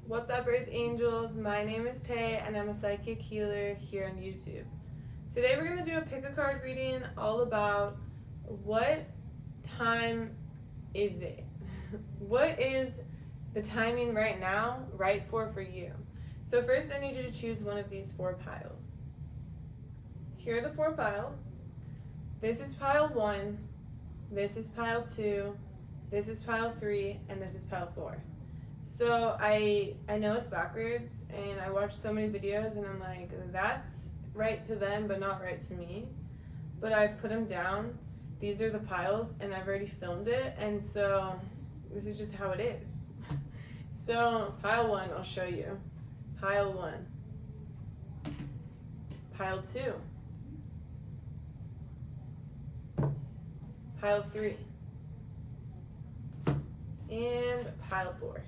What's up, Earth Angels? My name is Tay, and I'm a psychic healer here on YouTube. Today we're going to do a pick a card reading all about what time is it? What is the timing right now right for you? So first I need you to choose one of these 4 piles. Here are the 4 piles. This is pile 1, this is pile 2, this is pile 3, and this is pile 4. So I know it's backwards, and I watched so many videos and I'm like, that's right to them but not right to me. But I've put them down. These are the piles and I've already filmed it, and so this is just how it is. So pile 1, I'll show you. Pile 1. Pile 2. Pile 3. And pile 4.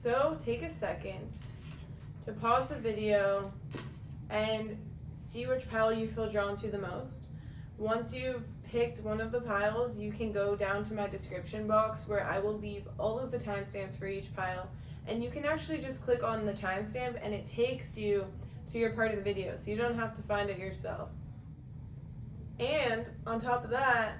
So take a second to pause the video and see which pile you feel drawn to the most. Once you've picked one of the piles, you can go down to my description box where I will leave all of the timestamps for each pile, and you can actually just click on the timestamp and it takes you to your part of the video, so you don't have to find it yourself. And on top of that,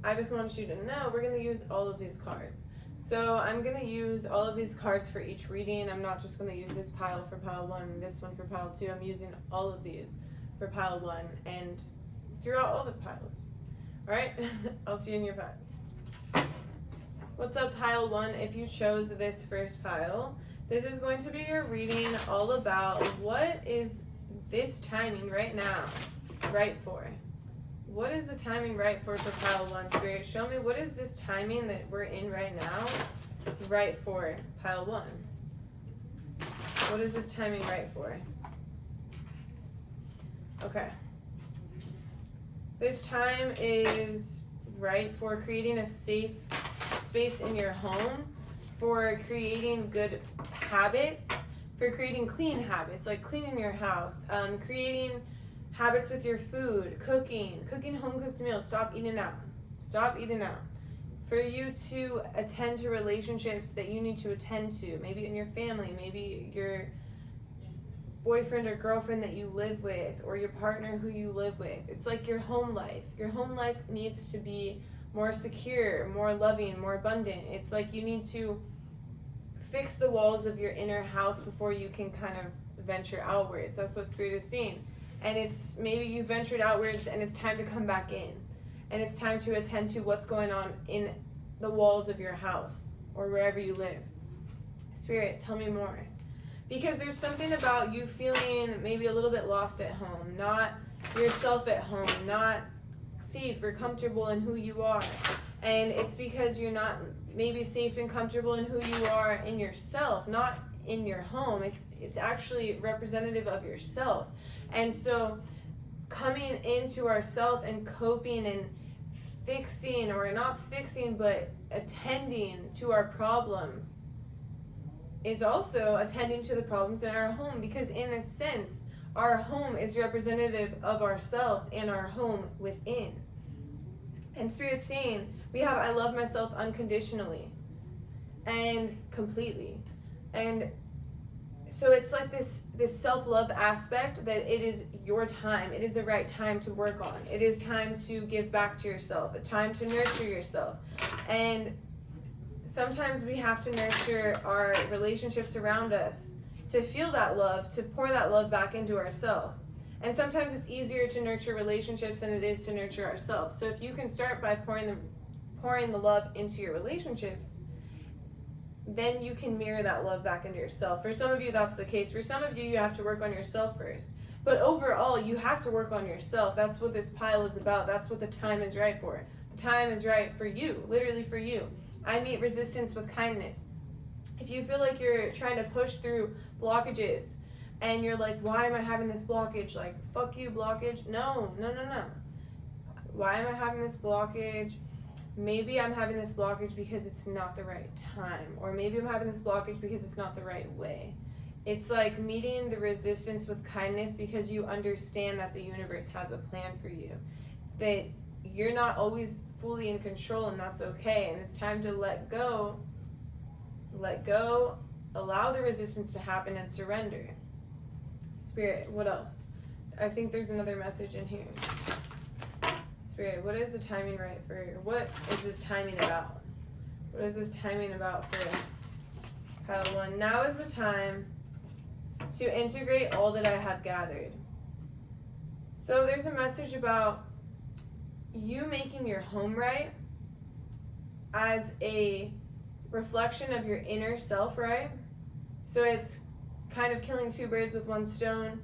I just want you to know we're going to use all of these cards. So I'm going to use all of these cards for each reading. I'm not just going to use this pile for pile 1 and this one for pile 2. I'm using all of these for pile 1 and throughout all the piles. Alright? I'll see you in your pile. What's up, pile 1? If you chose this first pile, this is going to be your reading all about what is this timing right now right for. What is the timing right for pile 1, Spirit? Show me, what is this timing that we're in right now right for pile 1? What is this timing right for? Okay. This time is right for creating a safe space in your home, for creating good habits, for creating clean habits, like cleaning your house, creating habits with your food, cooking home-cooked meals. Stop eating out. Stop eating out. For you to attend to relationships that you need to attend to, maybe in your family, maybe your boyfriend or girlfriend that you live with, or your partner who you live with. It's like your home life. Your home life needs to be more secure, more loving, more abundant. It's like you need to fix the walls of your inner house before you can kind of venture outwards. That's what Spirit is saying. And it's maybe you ventured outwards and it's time to come back in. And it's time to attend to what's going on in the walls of your house or wherever you live. Spirit, tell me more. Because there's something about you feeling maybe a little bit lost at home, not yourself at home, not safe or comfortable in who you are. And it's because you're not maybe safe and comfortable in who you are in yourself, not in your home. It's actually representative of yourself. And so coming into ourself and coping and fixing, or not fixing, but attending to our problems is also attending to the problems in our home, because in a sense, our home is representative of ourselves and our home within. And Spirit's saying, we have I love myself unconditionally and completely. And so it's like this self-love aspect that it is your time. It is the right time to work on. It is time to give back to yourself, a time to nurture yourself. And sometimes we have to nurture our relationships around us to feel that love, to pour that love back into ourselves. And sometimes it's easier to nurture relationships than it is to nurture ourselves. So if you can start by pouring the love into your relationships, then you can mirror that love back into yourself. For some of you, that's the case. For some of you, you have to work on yourself first. But overall, you have to work on yourself. That's what this pile is about. That's what the time is right for. The time is right for you, literally for you. I meet resistance with kindness. If you feel like you're trying to push through blockages and you're like, why am I having this blockage? Like, fuck you, blockage. No. Why am I having this blockage? Maybe I'm having this blockage because it's not the right time. Or maybe I'm having this blockage because it's not the right way. It's like meeting the resistance with kindness because you understand that the universe has a plan for you. That you're not always fully in control, and that's okay. And it's time to let go allow the resistance to happen and surrender. Spirit, what else? I think there's another message in here. Spirit, what is the timing right for, what is this timing about? What is this timing about for pile 1? Now is the time to integrate all that I have gathered. So there's a message about you making your home right as a reflection of your inner self, right? So it's kind of killing two birds with one stone.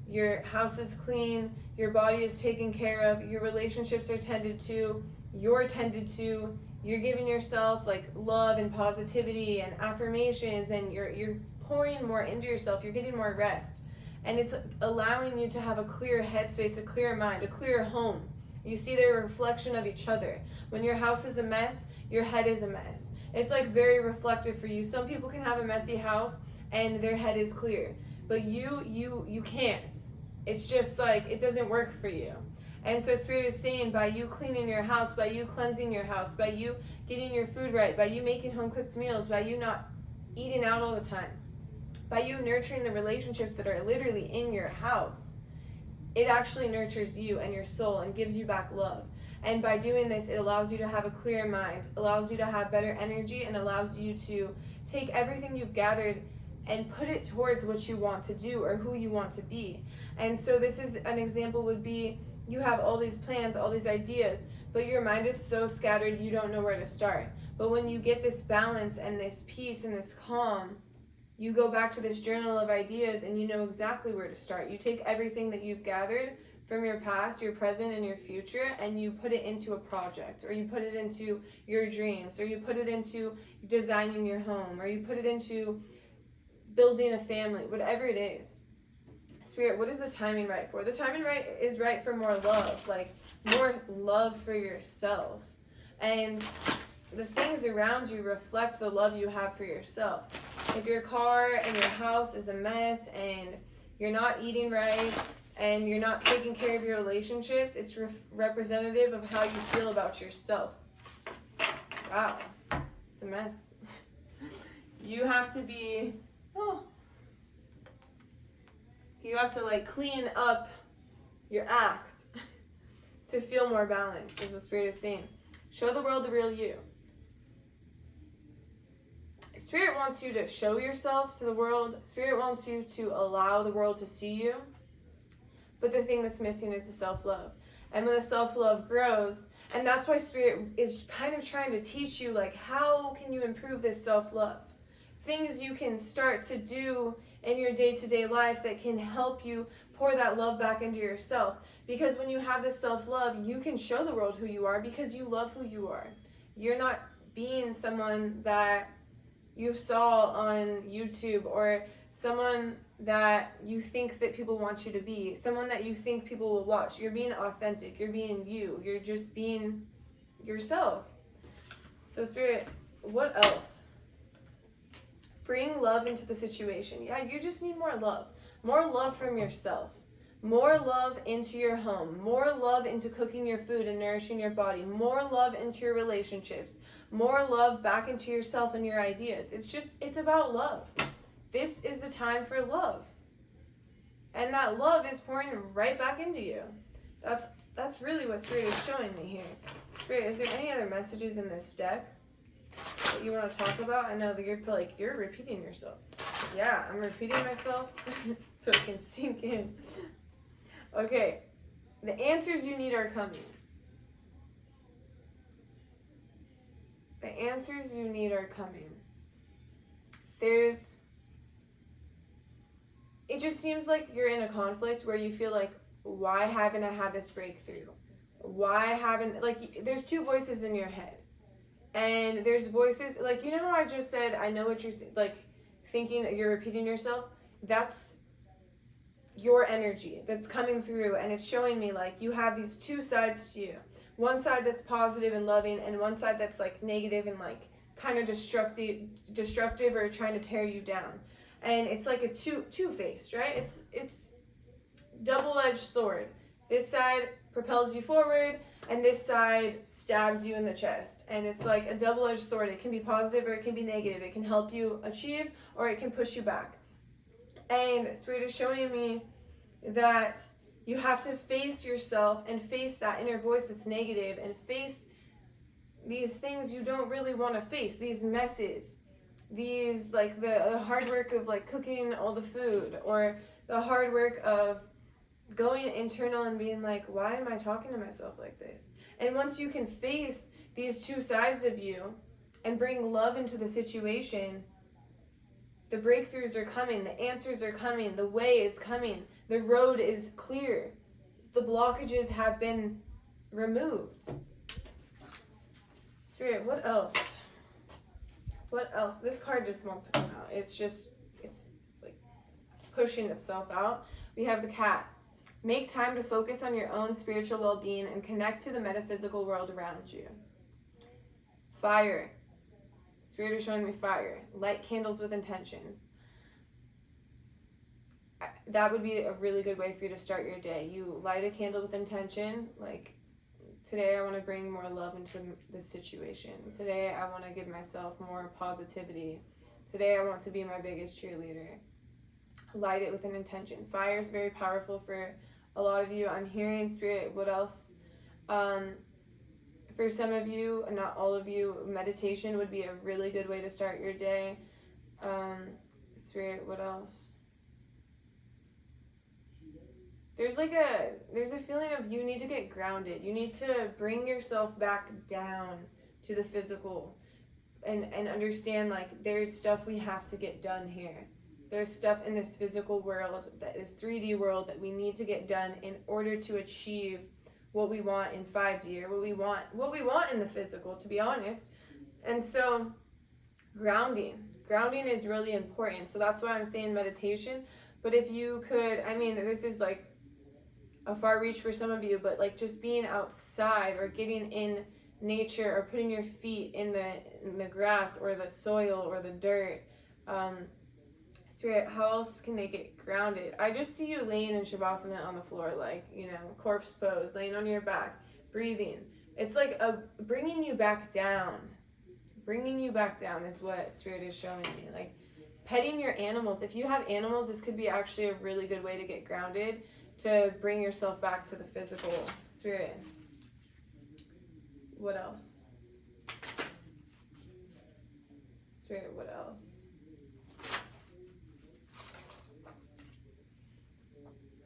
Your house is clean, your body is taken care of, your relationships are tended to, you're tended to, you're giving yourself like love and positivity and affirmations, and you're pouring more into yourself, you're getting more rest. And it's allowing you to have a clear headspace, a clear mind, a clear home. You see they're a reflection of each other. When your house is a mess, your head is a mess. It's like very reflective for you. Some people can have a messy house and their head is clear, but you can't. It's just like, it doesn't work for you. And so Spirit is saying, by you cleaning your house, by you cleansing your house, by you getting your food right, by you making home cooked meals, by you not eating out all the time, by you nurturing the relationships that are literally in your house, it actually nurtures you and your soul and gives you back love. And by doing this, it allows you to have a clear mind, allows you to have better energy, and allows you to take everything you've gathered and put it towards what you want to do or who you want to be. And so this is an example would be, you have all these plans, all these ideas, but your mind is so scattered you don't know where to start. But when you get this balance and this peace and this calm, you go back to this journal of ideas and you know exactly where to start. You take everything that you've gathered from your past, your present, and your future, and you put it into a project, or you put it into your dreams, or you put it into designing your home, or you put it into building a family, whatever it is. Spirit, what is the timing right for? The timing right is right for more love, like more love for yourself. And the things around you reflect the love you have for yourself. If your car and your house is a mess and you're not eating right and you're not taking care of your relationships, it's representative of how you feel about yourself. Wow, it's a mess. You have to be, you have to like clean up your act to feel more balanced, as the Spirit is saying. Show the world the real you. Spirit wants you to show yourself to the world. Spirit wants you to allow the world to see you. But the thing that's missing is the self-love. And when the self-love grows, and that's why Spirit is kind of trying to teach you, like, how can you improve this self-love? Things you can start to do in your day-to-day life that can help you pour that love back into yourself. Because when you have this self-love, you can show the world who you are because you love who you are. You're not being someone that you saw on YouTube, or someone that you think that people want you to be, someone that you think people will watch. You're being authentic. You're being you. You're just being yourself. So Spirit, what else? Bring love into the situation. Yeah, you just need more love. More love from yourself. More love into your home. More love into cooking your food and nourishing your body. More love into your relationships. More love back into yourself and your ideas. It's about love. This is the time for love. And that love is pouring right back into you. That's really what Spirit is showing me here. Spirit, is there any other messages in this deck that you want to talk about? I know that you're repeating yourself. Yeah, I'm repeating myself so it can sink in. Okay, the answers you need are coming. The answers you need are coming. It just seems like you're in a conflict where you feel like, why haven't I had this breakthrough? There's two voices in your head. And there's voices, like, you know how I just said, I know what you're thinking, you're repeating yourself? That's your energy that's coming through, and it's showing me like you have these two sides to you. One side that's positive and loving, and one side that's like negative and like kind of destructive or trying to tear you down. And it's like a two-faced, right? It's double-edged sword. This side propels you forward, and this side stabs you in the chest. And it's like a double-edged sword. It can be positive or it can be negative. It can help you achieve or it can push you back. And Spirit is showing me that you have to face yourself and face that inner voice that's negative and face these things you don't really want to face, these messes, these like the hard work of like cooking all the food, or the hard work of going internal and being like, why am I talking to myself like this? And once you can face these two sides of you and bring love into the situation, the breakthroughs are coming, the answers are coming, the way is coming, the road is clear, the blockages have been removed. Spirit, what else? What else? This card just wants to come out. It's like pushing itself out. We have the cat. Make time to focus on your own spiritual well-being and connect to the metaphysical world around you. Fire. Spirit is showing me fire. Light candles with intentions. That would be a really good way for you to start your day. You light a candle with intention, like, today I want to bring more love into this situation. Today I want to give myself more positivity. Today I want to be my biggest cheerleader. Light it with an intention. Fire is very powerful for a lot of you. I'm hearing, Spirit, what else? For some of you, not all of you, meditation would be a really good way to start your day. Spirit, what else? There's a feeling of you need to get grounded. You need to bring yourself back down to the physical and understand, like, there's stuff we have to get done here. There's stuff in this physical world, that is 3D world, that we need to get done in order to achieve what we want in 5D, or what we want in the physical, to be honest. And so grounding is really important. So that's why I'm saying meditation. But if you could, I mean, this is like a far reach for some of you, but like just being outside or getting in nature or putting your feet in the grass or the soil or the dirt. Spirit, how else can they get grounded? I just see you laying in Shavasana on the floor, like, corpse pose, laying on your back, breathing. It's like bringing you back down. Bringing you back down is what Spirit is showing me. Like petting your animals. If you have animals, this could be actually a really good way to get grounded, to bring yourself back to the physical. Spirit, what else? Spirit, what else?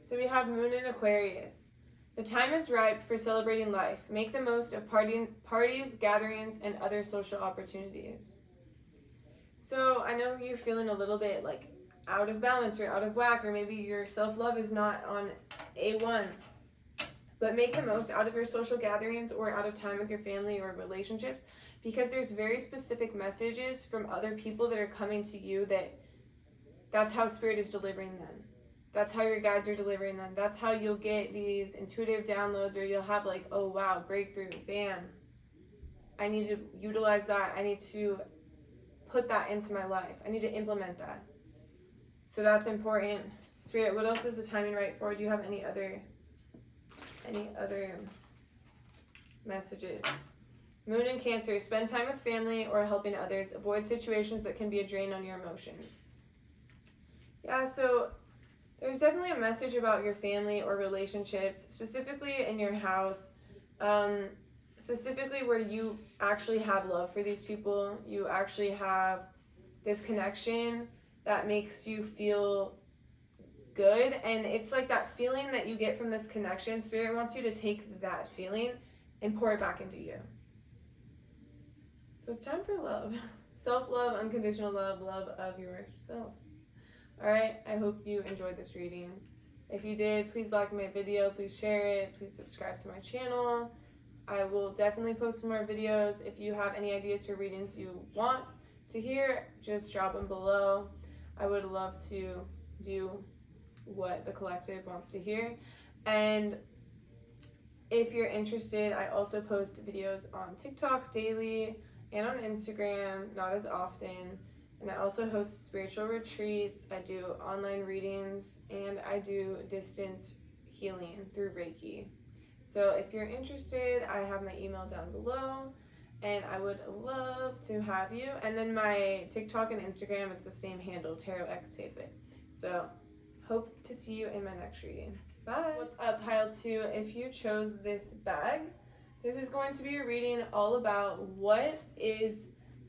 So we have Moon in Aquarius. The time is ripe for celebrating life. Make the most of parties, gatherings, and other social opportunities. So I know you're feeling a little bit like out of balance or out of whack, or maybe your self-love is not on A1. But make the most out of your social gatherings or out of time with your family or relationships, because there's very specific messages from other people that are coming to you that's how Spirit is delivering them. That's how your guides are delivering them. That's how you'll get these intuitive downloads, or you'll have like, oh wow, breakthrough, bam. I need to utilize that. I need to put that into my life. I need to implement that. So that's important. Spirit, what else is the timing right for? Do you have any other messages? Moon in Cancer, spend time with family or helping others. Avoid situations that can be a drain on your emotions. Yeah, so there's definitely a message about your family or relationships, specifically in your house, specifically where you actually have love for these people. You actually have this connection that makes you feel good. And it's like that feeling that you get from this connection. Spirit wants you to take that feeling and pour it back into you. So it's time for love. Self-love, unconditional love, love of yourself. Alright, I hope you enjoyed this reading. If you did, please like my video, please share it, please subscribe to my channel. I will definitely post more videos. If you have any ideas for readings you want to hear, just drop them below. I would love to do what the collective wants to hear. And if you're interested, I also post videos on TikTok daily and on Instagram, not as often. And I also host spiritual retreats. I do online readings, and I do distance healing through Reiki. So if you're interested, I have my email down below, and I would love to have you. And then my TikTok and Instagram, it's the same handle, TarotXTayFit. So hope to see you in my next reading. Bye. What's up, pile 2? If you chose this bag, this is going to be a reading all about what is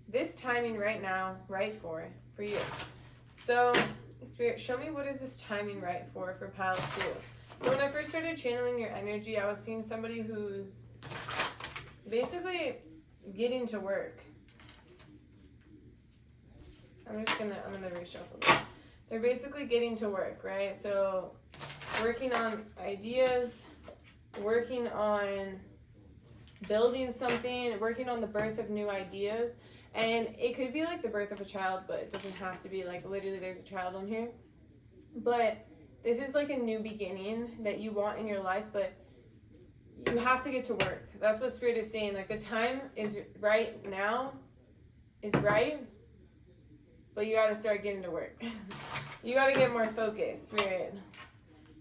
this timing right now right for you. So Spirit, show me, what is this timing right for pile 2? So when I first started channeling your energy, I was seeing somebody who's basically getting to work. I'm gonna reshuffle this. They're basically getting to work, right? So working on ideas, working on building something, working on the birth of new ideas. And it could be like the birth of a child, but it doesn't have to be like literally there's a child on here. But this is like a new beginning that you want in your life, but you have to get to work. That's what Spirit is saying. Like the time is right now, is right, but you got to start getting to work. You got to get more focused, Spirit.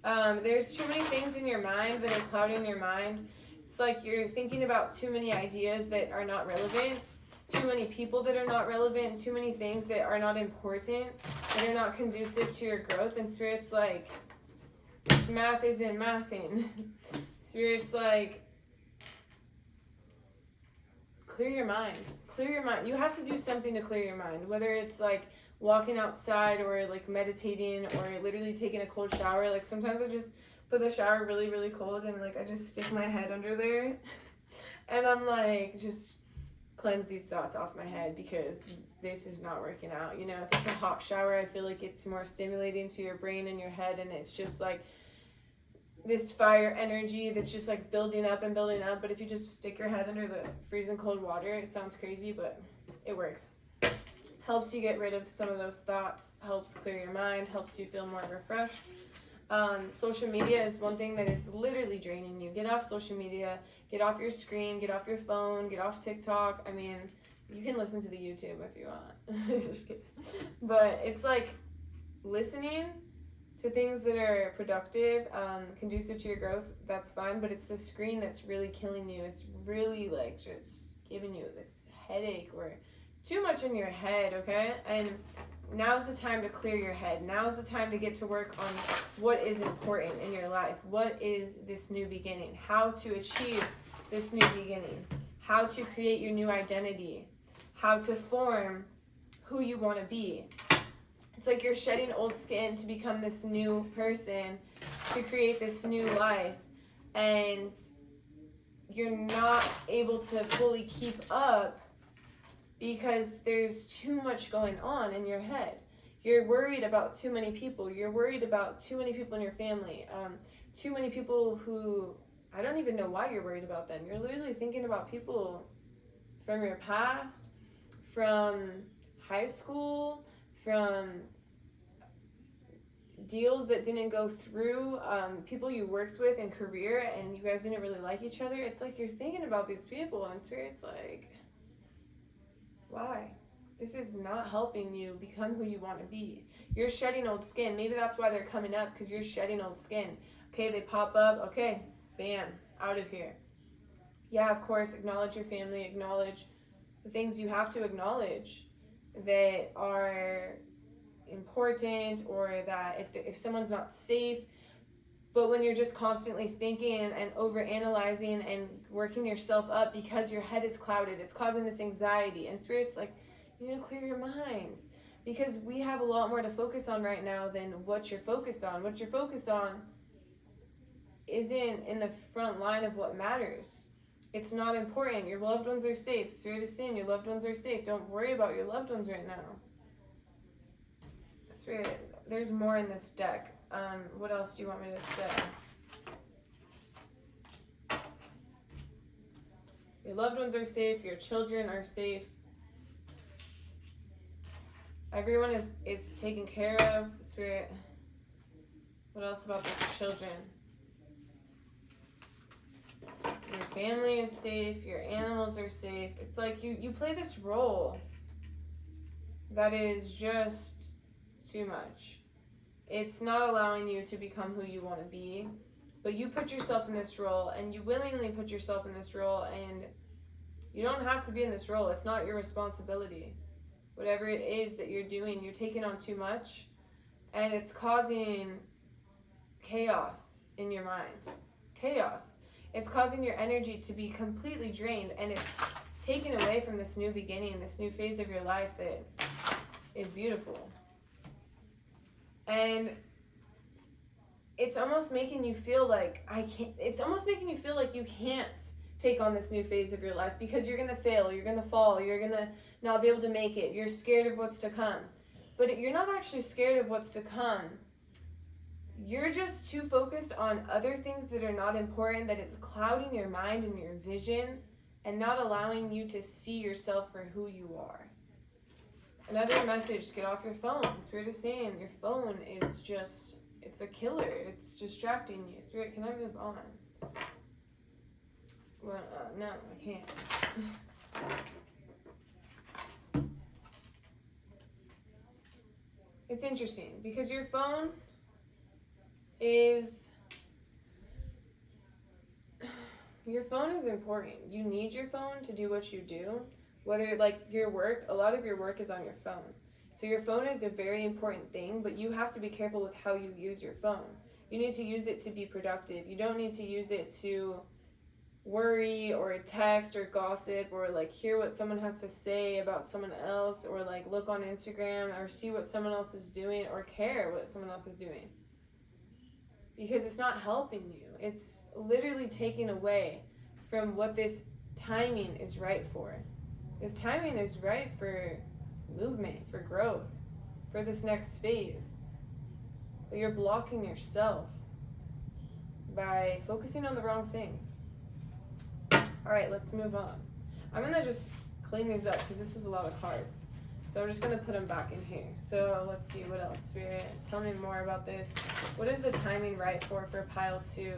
There's too many things in your mind that are clouding your mind. It's like you're thinking about too many ideas that are not relevant, too many people that are not relevant, too many things that are not important, that are not conducive to your growth. And Spirit's like, this math isn't mathing. Spirit's like, clear your minds. Clear your mind. You have to do something to clear your mind, whether it's like walking outside or like meditating or literally taking a cold shower. Like sometimes I just put the shower really, really cold and like I just stick my head under there and I'm like, just cleanse these thoughts off my head because this is not working out. You know, if it's a hot shower, I feel like it's more stimulating to your brain and your head, and it's just like this fire energy that's just like building up and building up. But if you just stick your head under the freezing cold water, it sounds crazy, but it works. Helps you get rid of some of those thoughts, helps clear your mind, helps you feel more refreshed. Social media is one thing that is literally draining you. Get off social media, get off your screen, get off your phone, get off TikTok. I mean, you can listen to the YouTube if you want. Just kidding. But it's like listening to things that are productive, conducive to your growth, that's fine. But it's the screen that's really killing you. It's really like just giving you this headache or too much in your head, okay? And now's the time to clear your head. Now's the time to get to work on what is important in your life. What is this new beginning? How to achieve this new beginning? How to create your new identity? How to form who you want to be? It's like you're shedding old skin to become this new person, to create this new life, and you're not able to fully keep up because there's too much going on in your head. You're worried about too many people. You're worried about too many people in your family. Too many people who, I don't even know why you're worried about them. You're literally thinking about people from your past, from high school, from deals that didn't go through, people you worked with in career and you guys didn't really like each other. It's like you're thinking about these people and Spirit's like, why? This is not helping you become who you want to be. You're shedding old skin. Maybe that's why they're coming up, because you're shedding old skin. Okay, they pop up. Okay, bam, out of here. Yeah, of course, acknowledge your family. Acknowledge the things you have to acknowledge that are important, or that if someone's not safe. But when you're just constantly thinking and over-analyzing and working yourself up because your head is clouded, it's causing this anxiety. And Spirit's like, you need to clear your minds, because we have a lot more to focus on right now than what you're focused on. What you're focused on isn't in the front line of what matters. It's not important. Your loved ones are safe. Spirit is saying your loved ones are safe. Don't worry about your loved ones right now. Spirit, there's more in this deck. What else do you want me to say? Your loved ones are safe. Your children are safe. Everyone is taken care of. Spirit, what else about these children? Your family is safe. Your animals are safe. It's like you play this role that is just too much. It's not allowing you to become who you want to be. But you put yourself in this role, and you willingly put yourself in this role, and you don't have to be in this role. It's not your responsibility. Whatever it is that you're doing, you're taking on too much, and it's causing chaos in your mind. Chaos. It's causing your energy to be completely drained, and it's taken away from this new beginning, this new phase of your life that is beautiful. And it's almost making you feel like it's almost making you feel like you can't take on this new phase of your life because you're going to fail, you're going to fall, you're going to not be able to make it, you're scared of what's to come. But you're not actually scared of what's to come. You're just too focused on other things that are not important, that it's clouding your mind and your vision and not allowing you to see yourself for who you are. Another message, get off your phone. Spirit is saying your phone is just, it's a killer. It's distracting you. Spirit, can I move on? Well, no, I can't. It's interesting because your phone is important. You need your phone to do what you do. Whether like your work, a lot of your work is on your phone. So your phone is a very important thing, but you have to be careful with how you use your phone. You need to use it to be productive. You don't need to use it to worry or text or gossip or like hear what someone has to say about someone else or like look on Instagram or see what someone else is doing or care what someone else is doing. Because it's not helping you. It's literally taking away from what this timing is right for. This timing is right for movement, for growth, for this next phase. But you're blocking yourself by focusing on the wrong things. All right, let's move on. I'm going to just clean these up because this was a lot of cards. So I'm just going to put them back in here. So let's see, what else, Spirit? Tell me more about this. What is the timing right for pile 2?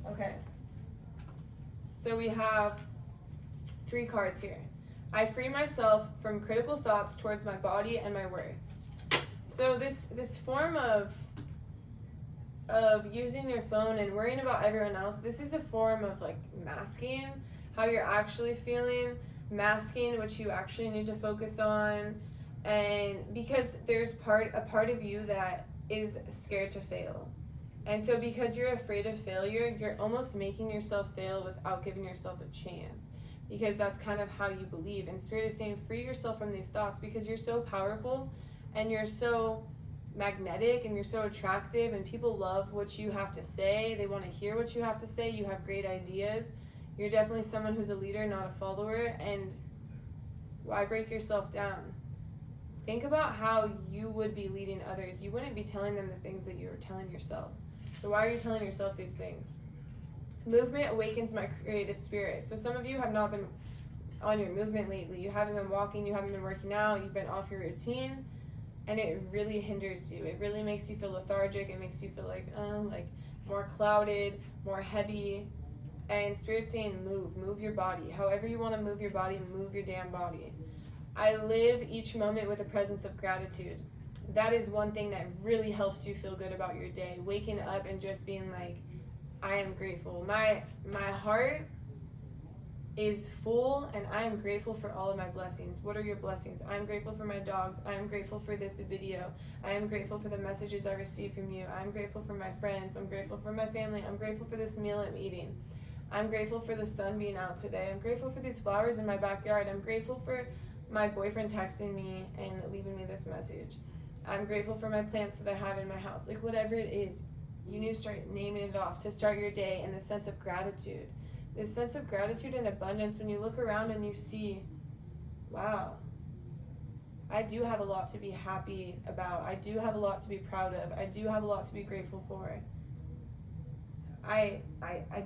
Okay. So we have 3 cards here. I free myself from critical thoughts towards my body and my worth. So this form of using your phone and worrying about everyone else, this is a form of like masking how you're actually feeling, masking what you actually need to focus on, and because there's a part of you that is scared to fail. And so because you're afraid of failure, you're almost making yourself fail without giving yourself a chance. Because that's kind of how you believe. And Spirit is saying, free yourself from these thoughts because you're so powerful and you're so magnetic and you're so attractive and people love what you have to say. They want to hear what you have to say. You have great ideas. You're definitely someone who's a leader, not a follower. And why break yourself down? Think about how you would be leading others. You wouldn't be telling them the things that you were telling yourself. So why are you telling yourself these things? Movement awakens my creative spirit. So some of you have not been on your movement lately. You haven't been walking, you haven't been working out, you've been off your routine, and it really hinders you. It really makes you feel lethargic. It makes you feel like more clouded, more heavy. And Spirit's saying move your body. However you want to move your body, move your damn body. I live each moment with a presence of gratitude. That is one thing that really helps you feel good about your day. Waking up and just being like, I am grateful. My heart is full and I am grateful for all of my blessings. What are your blessings? I'm grateful for my dogs. I am grateful for this video. I am grateful for the messages I receive from you. I'm grateful for my friends. I'm grateful for my family. I'm grateful for this meal I'm eating. I'm grateful for the sun being out today. I'm grateful for these flowers in my backyard. I'm grateful for my boyfriend texting me and leaving me this message. I'm grateful for my plants that I have in my house. Like whatever it is, you need to start naming it off to start your day in the sense of gratitude. This sense of gratitude and abundance when you look around and you see, wow, I do have a lot to be happy about. I do have a lot to be proud of. I do have a lot to be grateful for. I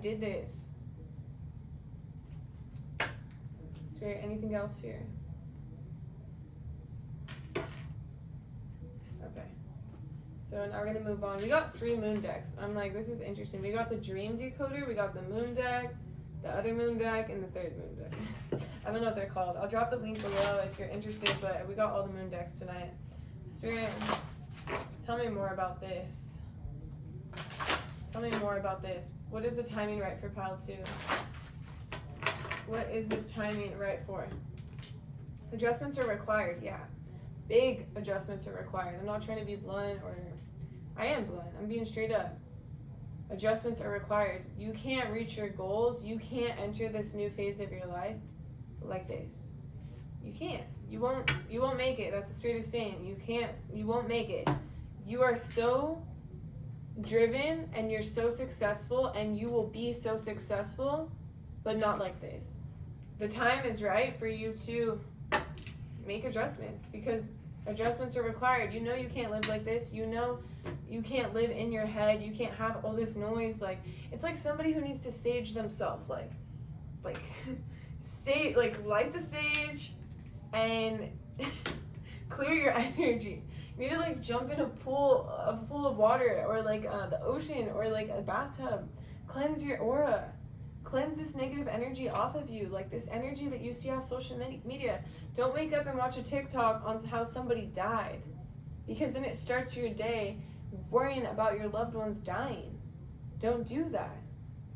did this. Spirit, anything else here? Okay. So now we're going to move on. We got 3 moon decks. I'm like, this is interesting. We got the dream decoder, we got the moon deck, the other moon deck, and the 3rd moon deck. I don't know what they're called. I'll drop the link below if you're interested, but we got all the moon decks tonight. Spirit, tell me more about this. Tell me more about this. What is the timing right for pile 2? What is this timing right for? Adjustments are required, yeah. Big adjustments are required. I'm not trying to be blunt, or I am blunt. I'm being straight up. Adjustments are required. You can't reach your goals. You can't enter this new phase of your life like this. You can't. You won't make it. That's the straightest saying. You won't make it. You are so driven and you're so successful and you will be so successful, but not like this. The time is right for you to make adjustments, because adjustments are required. You know you can't live like this. You know you can't live in your head. You can't have all this noise. Like, it's like somebody who needs to sage themselves. Like light the sage and clear your energy. You need to like jump in a pool of water, or like the ocean, or like a bathtub. Cleanse your aura. Cleanse this negative energy off of you, like this energy that you see off social media. Don't wake up and watch a TikTok on how somebody died, because then it starts your day worrying about your loved ones dying. Don't do that.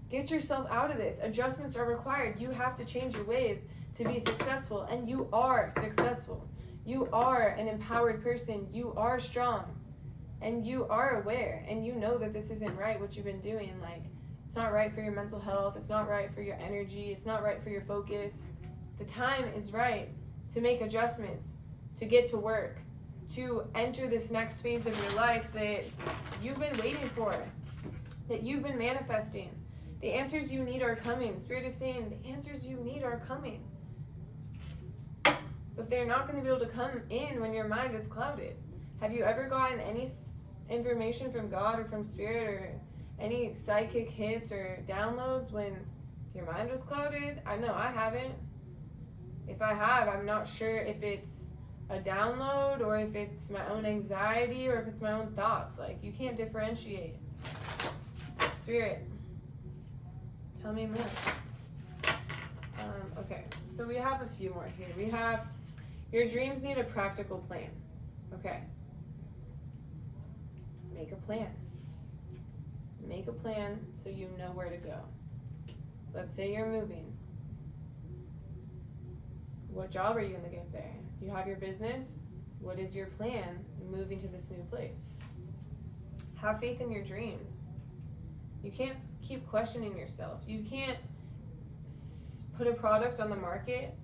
Get yourself out of this. Adjustments are required. You have to change your ways to be successful, and you are successful. You are an empowered person. You are strong, and you are aware, and you know that this isn't right, what you've been doing. Like, it's not right for your mental health. It's not right for your energy. It's not right for your focus. The time is right to make adjustments, to get to work, to enter this next phase of your life that you've been waiting for, that you've been manifesting. The answers you need are coming. Spirit is saying the answers you need are coming. But they're not going to be able to come in when your mind is clouded. Have you ever gotten any information from God or from Spirit, or any psychic hits or downloads when your mind was clouded? I know I haven't. If I have, I'm not sure if it's a download, or if it's my own anxiety, or if it's my own thoughts. Like, you can't differentiate. Spirit, tell me more. Okay, so we have a few more here. We have, your dreams need a practical plan. Okay. Make a plan. Make a plan so you know where to go. Let's say you're moving. What job are you going to get there? You have your business. What is your plan moving to this new place? Have faith in your dreams. You can't keep questioning yourself. You can't put a product on the market,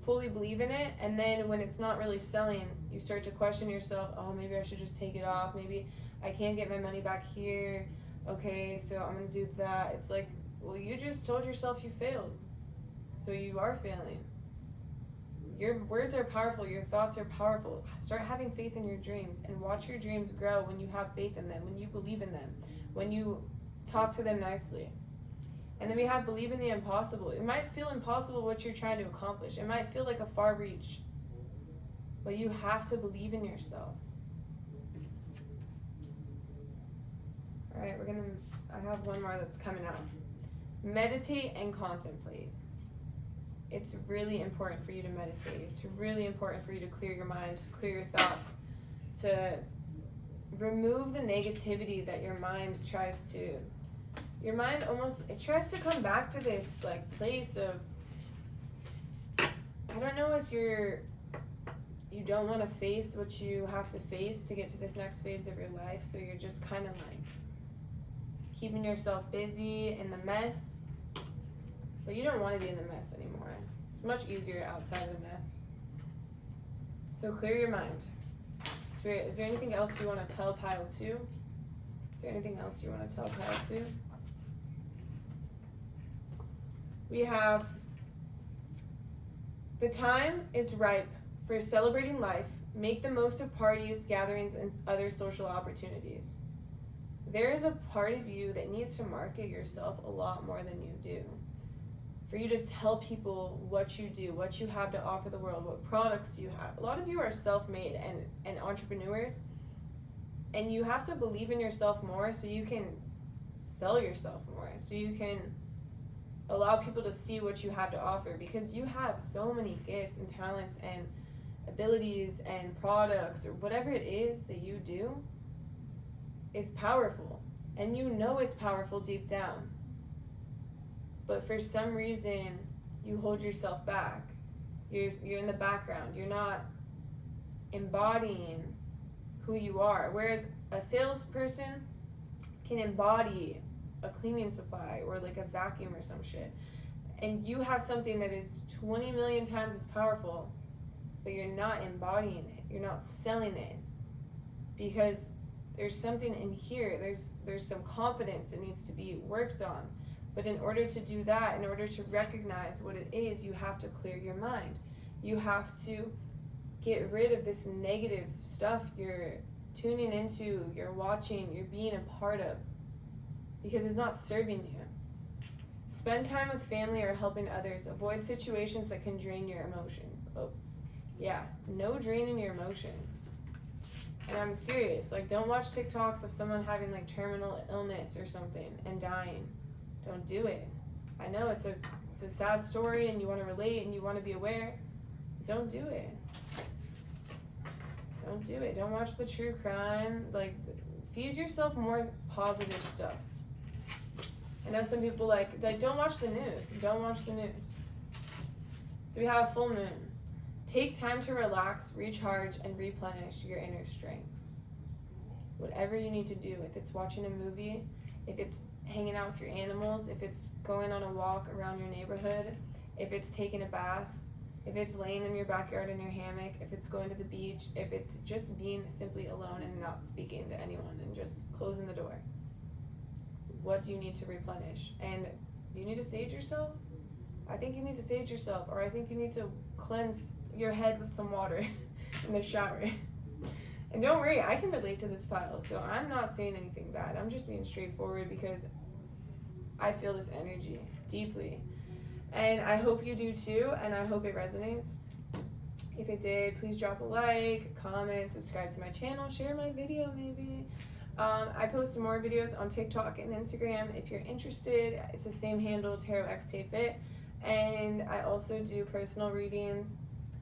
fully believe in it, and then when it's not really selling, you start to question yourself. Oh, maybe I should just take it off. Maybe I can't get my money back here. Okay, so I'm going to do that. It's like, well, you just told yourself you failed. So you are failing. Your words are powerful. Your thoughts are powerful. Start having faith in your dreams, and watch your dreams grow when you have faith in them, when you believe in them, when you talk to them nicely. And then we have believe in the impossible. It might feel impossible what you're trying to accomplish. It might feel like a far reach. But you have to believe in yourself. All right, I have one more that's coming out. Meditate and contemplate. It's really important for you to meditate. It's really important for you to clear your mind, to clear your thoughts, to remove the negativity that your mind tries to. Your mind it tries to come back to this like place of, I don't know if you don't want to face what you have to face to get to this next phase of your life, so you're just kind of like keeping yourself busy in the mess, but you don't want to be in the mess anymore. It's much easier outside of the mess. So clear your mind. Spirit, is there anything else you want to tell pile 2? Is there anything else you want to tell pile 2? We have, the time is ripe for celebrating life. Make the most of parties, gatherings, and other social opportunities. There is a part of you that needs to market yourself a lot more than you do. For you to tell people what you do, what you have to offer the world, what products you have. A lot of you are self-made and entrepreneurs, and you have to believe in yourself more so you can sell yourself more, so you can allow people to see what you have to offer, because you have so many gifts and talents and abilities and products, or whatever it is that you do. It's powerful. And you know it's powerful deep down. But for some reason, you hold yourself back. You're in the background. You're not embodying who you are. Whereas a salesperson can embody a cleaning supply or like a vacuum or some shit. And you have something that is 20 million times as powerful, but you're not embodying it. You're not selling it. Because there's something in here. There's some confidence that needs to be worked on. But in order to do that, in order to recognize what it is, you have to clear your mind. You have to get rid of this negative stuff you're tuning into, you're watching, you're being a part of, because it's not serving you. Spend time with family or helping others. Avoid situations that can drain your emotions. Oh, yeah, no draining your emotions. And I'm serious, like, don't watch TikToks of someone having like terminal illness or something and dying. Don't do it. I know it's a sad story and you want to relate and you want to be aware. Don't do it. Don't do it. Don't watch the true crime. Like, feed yourself more positive stuff. I know some people like don't watch the news. Don't watch the news. So we have full moon. Take time to relax, recharge, and replenish your inner strength. Whatever you need to do, if it's watching a movie, if it's hanging out with your animals, if it's going on a walk around your neighborhood, if it's taking a bath, if it's laying in your backyard in your hammock, if it's going to the beach, if it's just being simply alone and not speaking to anyone and just closing the door. What do you need to replenish? And do you need to sage yourself? I think you need to sage yourself, or I think you need to cleanse your head with some water in the shower. And don't worry, I can relate to this pile, so I'm not saying anything bad. I'm just being straightforward because I feel this energy deeply. And I hope you do too, and I hope it resonates. If it did, please drop a like, comment, subscribe to my channel, share my video maybe. I post more videos on TikTok and Instagram if you're interested. It's the same handle, TarotXTayFit. And I also do personal readings,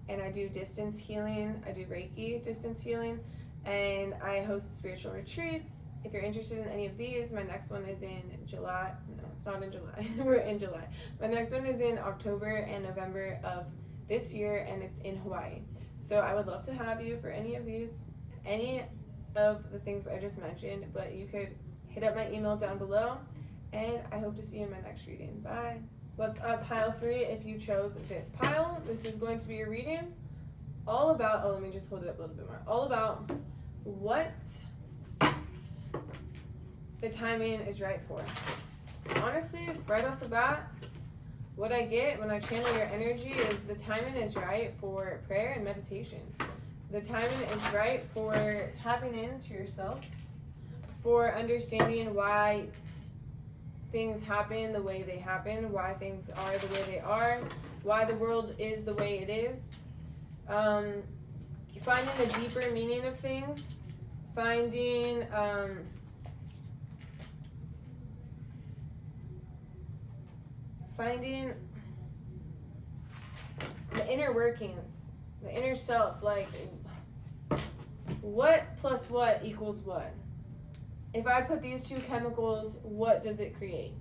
and I do distance healing. I do Reiki distance healing, and I host spiritual retreats. If you're interested in any of these, my next one is in July. No, it's not in July. We're in July. My next one is in October and November of this year, and it's in Hawaii. So I would love to have you for any of these, any of the things I just mentioned, but you could hit up my email down below, and I hope to see you in my next reading. Bye. What's up, pile 3? If you chose this pile, this is going to be your reading all about, let me just hold it up a little bit more, all about what the timing is right for. Honestly, right off the bat, what I get when I channel your energy is the timing is right for prayer and meditation. The timing is right for tapping into yourself, for understanding why things happen the way they happen, why things are the way they are, why the world is the way it is. Finding the deeper meaning of things, finding the inner workings, the inner self, like what plus what equals what? If I put these two chemicals, what does it create?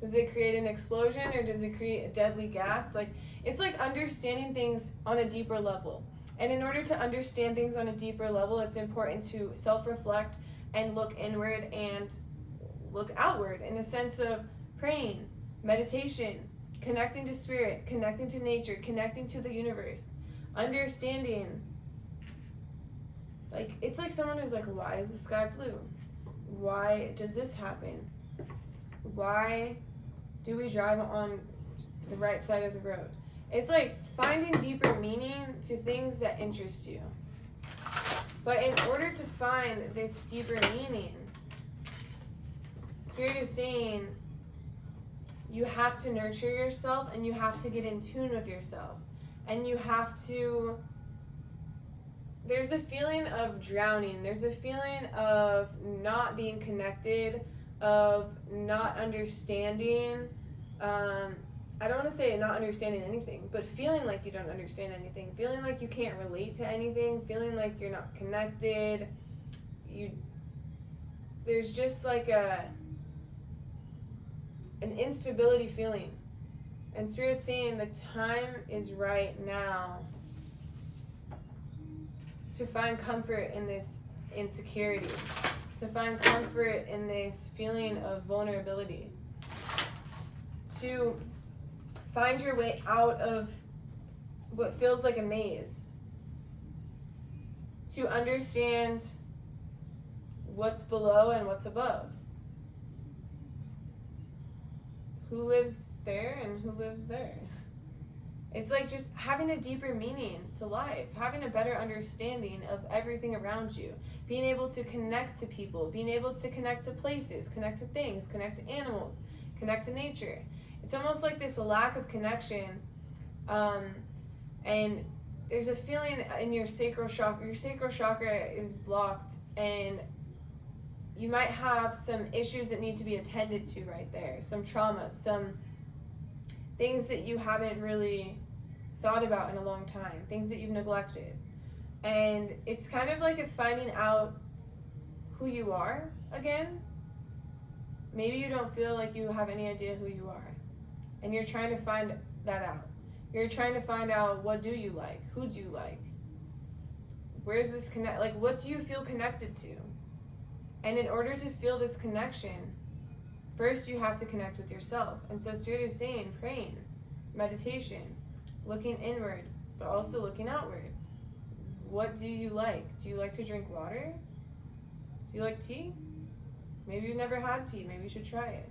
Does it create an explosion, or does it create a deadly gas? Like, it's like understanding things on a deeper level. And in order to understand things on a deeper level, it's important to self-reflect and look inward and look outward in a sense of praying, meditation, connecting to spirit, connecting to nature, connecting to the universe, understanding. Like, it's like someone who's like, why is the sky blue? Why does this happen? Why do we drive on the right side of the road? It's like finding deeper meaning to things that interest you. But in order to find this deeper meaning, Spirit is saying you have to nurture yourself, and you have to get in tune with yourself. And you have to, there's a feeling of drowning. There's a feeling of not being connected, of not understanding. I don't want to say not understanding anything, but feeling like you don't understand anything, feeling like you can't relate to anything, feeling like you're not connected. there's just like an instability feeling. And Spirit's saying the time is right now to find comfort in this insecurity, to find comfort in this feeling of vulnerability, to find your way out of what feels like a maze, to understand what's below and what's above, who lives there and who lives there. It's like just having a deeper meaning to life, having a better understanding of everything around you, being able to connect to people, being able to connect to places, connect to things, connect to animals, connect to nature. It's almost like this lack of connection, and there's a feeling in your sacral chakra. Your sacral chakra is blocked, and you might have some issues that need to be attended to right there, some traumas, some things that you haven't really thought about in a long time, things that you've neglected. And it's kind of like a finding out who you are again. Maybe you don't feel like you have any idea who you are, and you're trying to find that out. You're trying to find out, what do you like? Who do you like? Where's this connect? Like, what do you feel connected to? And in order to feel this connection, first you have to connect with yourself. And so Spirit is saying, praying, meditation, looking inward, but also looking outward. What do you like? Do you like to drink water? Do you like tea? Maybe you've never had tea. Maybe you should try it.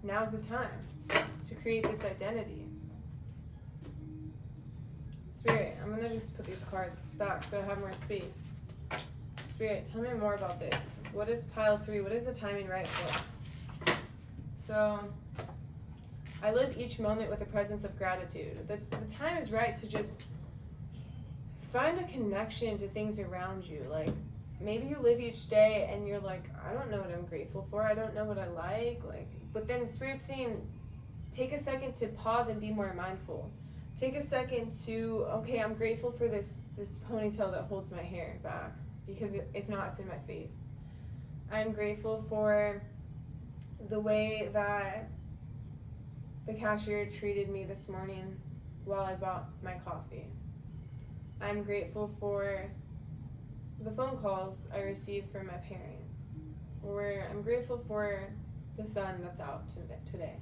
Now's the time to create this identity. Spirit, I'm going to just put these cards back so I have more space. Spirit, tell me more about this. What is pile 3? What is the timing right for? So, I live each moment with a presence of gratitude. The time is right to just find a connection to things around you. Like, maybe you live each day and you're like, I don't know what I'm grateful for. I don't know what I like. But then Spirit's saying, take a second to pause and be more mindful. Take a second to, okay, I'm grateful for this ponytail that holds my hair back, because if not, it's in my face. I'm grateful for the way that the cashier treated me this morning while I bought my coffee. I'm grateful for the phone calls I received from my parents, or I'm grateful for the sun that's out today.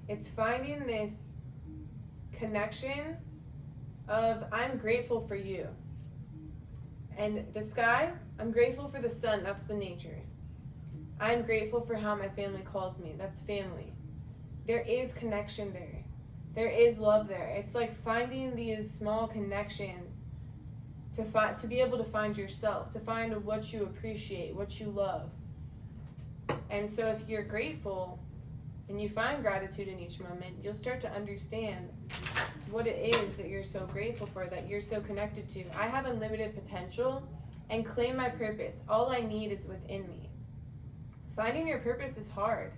It's finding this connection of, I'm grateful for you. And the sky, I'm grateful for the sun, that's the nature. I'm grateful for how my family calls me, that's family. There is connection there. There is love there. It's like finding these small connections to be able to find yourself, to find what you appreciate, what you love. And so if you're grateful and you find gratitude in each moment, you'll start to understand what it is that you're so grateful for, that you're so connected to. I have unlimited potential and claim my purpose. All I need is within me. Finding your purpose is hard.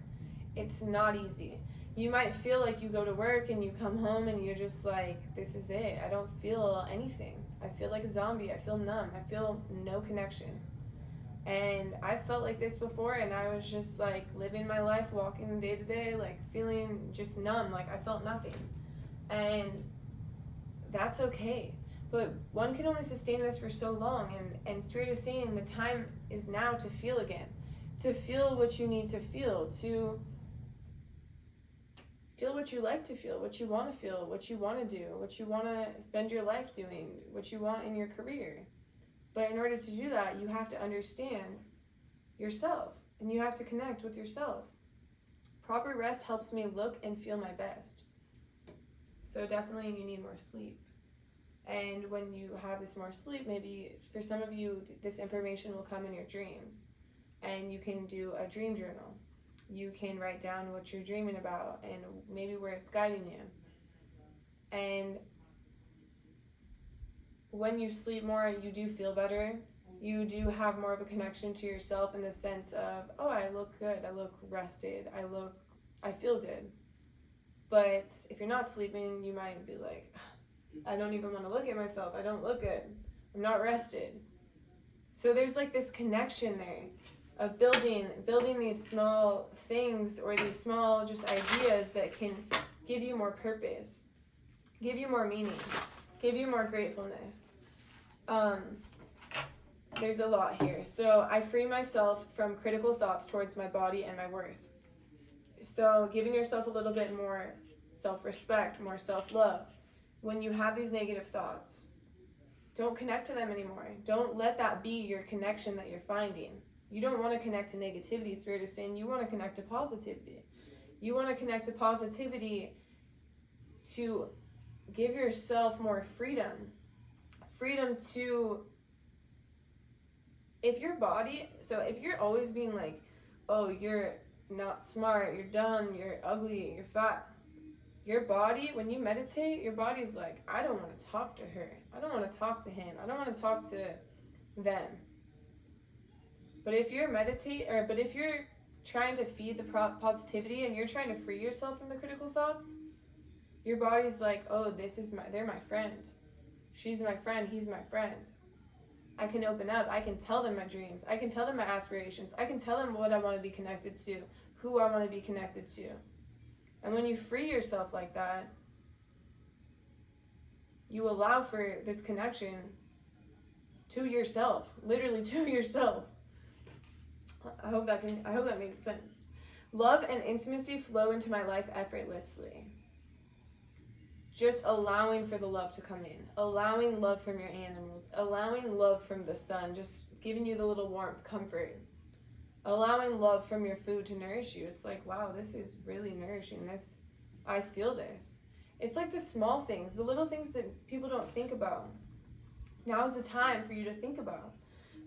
It's not easy. You might feel like you go to work and you come home and you're just like, this is it. I don't feel anything. I feel like a zombie. I feel numb. I feel no connection. And I felt like this before, and I was just like living my life, walking day to day, like feeling just numb, like I felt nothing. And that's okay. But one can only sustain this for so long, and Spirit is saying the time is now to feel again, to feel what you need to feel what you like to feel, what you want to feel, what you want to do, what you want to spend your life doing, what you want in your career. But in order to do that, you have to understand yourself, and you have to connect with yourself. Proper rest helps me look and feel my best. So definitely you need more sleep. And when you have this more sleep, maybe for some of you, this information will come in your dreams. And you can do a dream journal. You can write down what you're dreaming about and maybe where it's guiding you. And when you sleep more, you do feel better. You do have more of a connection to yourself in the sense of, oh, I look good, I look rested, I feel good. But if you're not sleeping, you might be like, I don't even want to look at myself, I don't look good, I'm not rested. So there's like this connection there of building these small things or these small just ideas that can give you more purpose, give you more meaning, give you more gratefulness. There's a lot here. So I free myself from critical thoughts towards my body and my worth. So giving yourself a little bit more self-respect, more self-love. When you have these negative thoughts, don't connect to them anymore. Don't let that be your connection that you're finding. You don't want to connect to negativity, Spirit is saying. You want to connect to positivity. You want to connect to positivity to give yourself more freedom. Freedom to, if your body, so if you're always being like, oh, you're not smart, you're dumb, you're ugly, you're fat, your body, when you meditate, your body's like, I don't want to talk to her. I don't want to talk to him. I don't want to talk to them. But if you're if you're trying to feed the positivity and you're trying to free yourself from the critical thoughts, your body's like, oh, they're my friend. She's my friend. He's my friend. I can open up. I can tell them my dreams. I can tell them my aspirations. I can tell them what I want to be connected to, who I want to be connected to. And when you free yourself like that, you allow for this connection to yourself, literally to yourself. I hope that made sense. Love and intimacy flow into my life effortlessly. Just allowing for the love to come in, allowing love from your animals, allowing love from the sun, just giving you the little warmth, comfort, allowing love from your food to nourish you. It's like, wow, this is really nourishing. I feel this. It's like the small things, the little things that people don't think about. Now's the time for you to think about.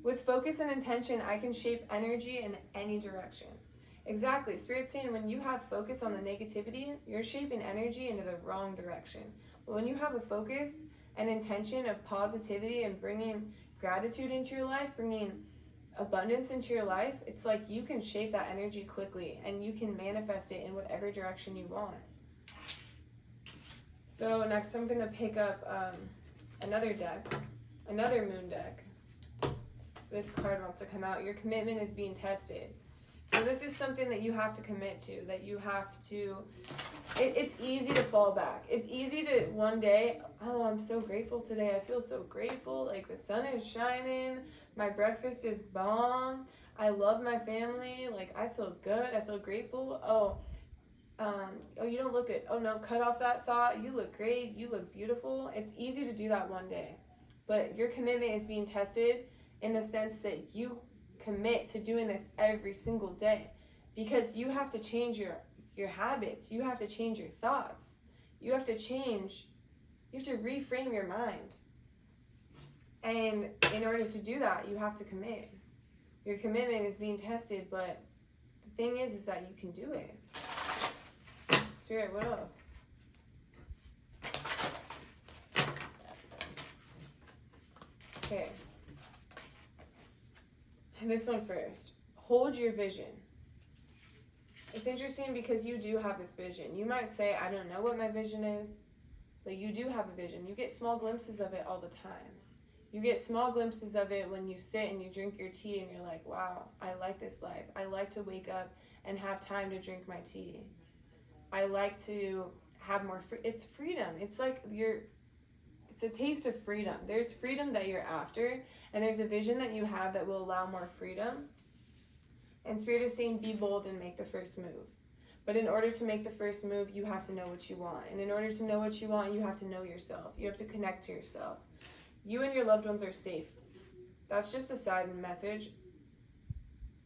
With focus and intention, I can shape energy in any direction. Exactly. Spirit's saying when you have focus on the negativity, you're shaping energy into the wrong direction. But when you have the focus and intention of positivity and bringing gratitude into your life, bringing abundance into your life, it's like you can shape that energy quickly and you can manifest it in whatever direction you want. So next I'm going to pick up another deck, another moon deck. So this card wants to come out. Your commitment is being tested. So this is something that you have to commit to, that you have to, it's easy to fall back. It's easy to one day, oh, I'm so grateful today. I feel so grateful. Like the sun is shining. My breakfast is bomb. I love my family. Like I feel good. I feel grateful. Oh, you don't look good. Oh no, cut off that thought. You look great. You look beautiful. It's easy to do that one day. But your commitment is being tested in the sense that you commit to doing this every single day, because you have to change your habits. You have to change your thoughts. You have to reframe your mind. And in order to do that, you have to commit. Your commitment is being tested, but the thing is that you can do it. Spirit, what else? Okay. This one first. Hold your vision. It's interesting because you do have this vision. You might say, I don't know what my vision is, but you do have a vision. You get small glimpses of it all the time. You get small glimpses of it when you sit and you drink your tea and you're like, wow, I like this life. I like to wake up and have time to drink my tea. I like to have more it's freedom. It's like it's a taste of freedom. There's freedom that you're after, and there's a vision that you have that will allow more freedom. And Spirit is saying, be bold and make the first move. But in order to make the first move, you have to know what you want. And in order to know what you want, you have to know yourself. You have to connect to yourself. You and your loved ones are safe. That's just a side message.